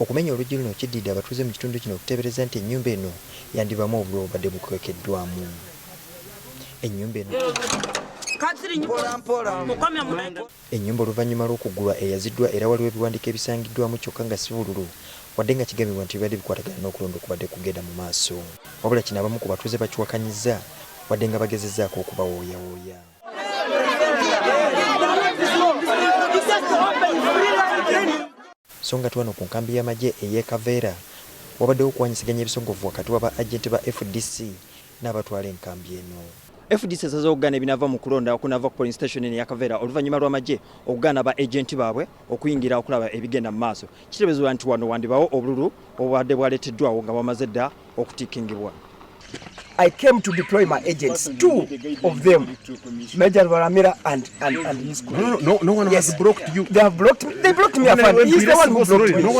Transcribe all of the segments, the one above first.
Okumenya oluggi luno kiddidde abatuuze mu kitundu kino okuteebereza nti ennyumba eno yandibamu obululu obadde bukwekeddwamu. Ennyumba eno ennyumba oluvannyuma lw'okugulwa eyaziddwa era waliwo ebiwandiiko ebisangiddwamu kyokka nga si bululu wadde nga kigambibwa nti bibadde bikwatagana n'okulonda okubadde kugenda mu maaso. Wabula kino abamu ku batuuze bakiwakanyizza wadde nga bagezezzaako okubawooyawooya. So nga tuwano ku nkambi y'amagye ey'e Kaveera wabaddewo okuwanyisiganya ebisongovu wakati w'aba agenti ba FDC n'abatwala enkambi eno. FDC esaze okugaana ebinava mu kulonda okunava ku polling station eno ya Kaveera oluvannyuma lw'amagye okugaana aba agenti baabwe okuyingira okulaba ebigenda mu maaso. Kiteeberezebwa nti wano wandibawo obululu obwadde bwaleeteddwawo nga bamaze dda okutikkingibwa. I came to deploy my agents, 2 of them, Major Varamira and his crew. No one has blocked you. They have blocked me. They blocked me. He's the one who blocked me. No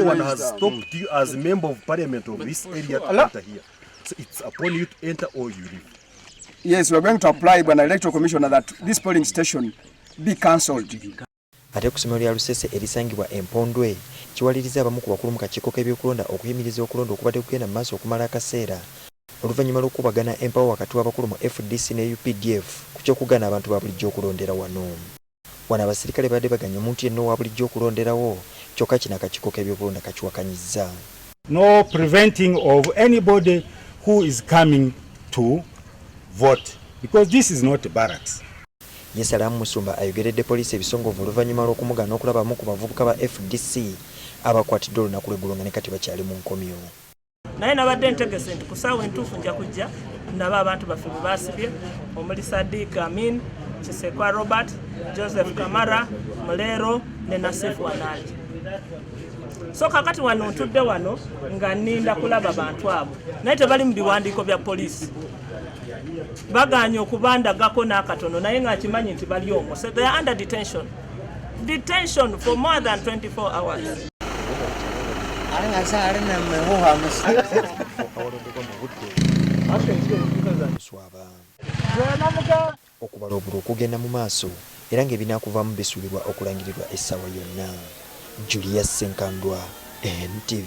one has stopped you as a member of parliament of this area to enter here. So it's upon you to enter or you leave. Yes, we are going to apply by an electoral commissioner that this polling station be cancelled. Ate ku ssomero lya Lusese erisangibwa Empondwe kiwaliriza abamu ku bakulu mu kakiiko k'ebyokulonda okuyimiriza okulonda okubadde kugenda mu maaso okumala akaseera oluvannyuma lw'okubagana empawo wakati w'abakulu mu FDC ne UPDF ku ky'okugaana abantu ba bulijjo okulondera wano. Wano abasirikale badde baganya omuntu yenna owa bulijjo okulonderawo kyokka kino akakiiko k'ebyokulonda kakiwakanyizza. No preventing of anybody who is coming to vote because this is not barracks. Yesalamu Musumba ayogeredde poliisi ebisongovu oluvannyuma lw'okumugaana okulabamu ku bavubuka ba FDC abakwatiddwa olunaku lw'eggulo nga ne kati bakyali mu nkomyo. Naye nabadde ntegese nti ku ssaawa entuufu nja kujja ndaba abantu baffe bwe baasibye omuli Sadiq Amin, Kisekwa Robert, Joseph Kamara, Mulero ne Nasif Wanali. So kakati wano ntudde wano nga nninda kulaba bantu abo naye tebali mu biwandiiko bya poliisi. Baganye okubandagako n'akatono naye ng'akimanyi nti bali omwo. So they are under detention. Detention for more than 24 hours. Okubala obululu okugenda mu maaso era ng'ebinaakuvaamu bisuubirwa okulangirirwa essaawa yonna. Julius Senkandwa, NTV.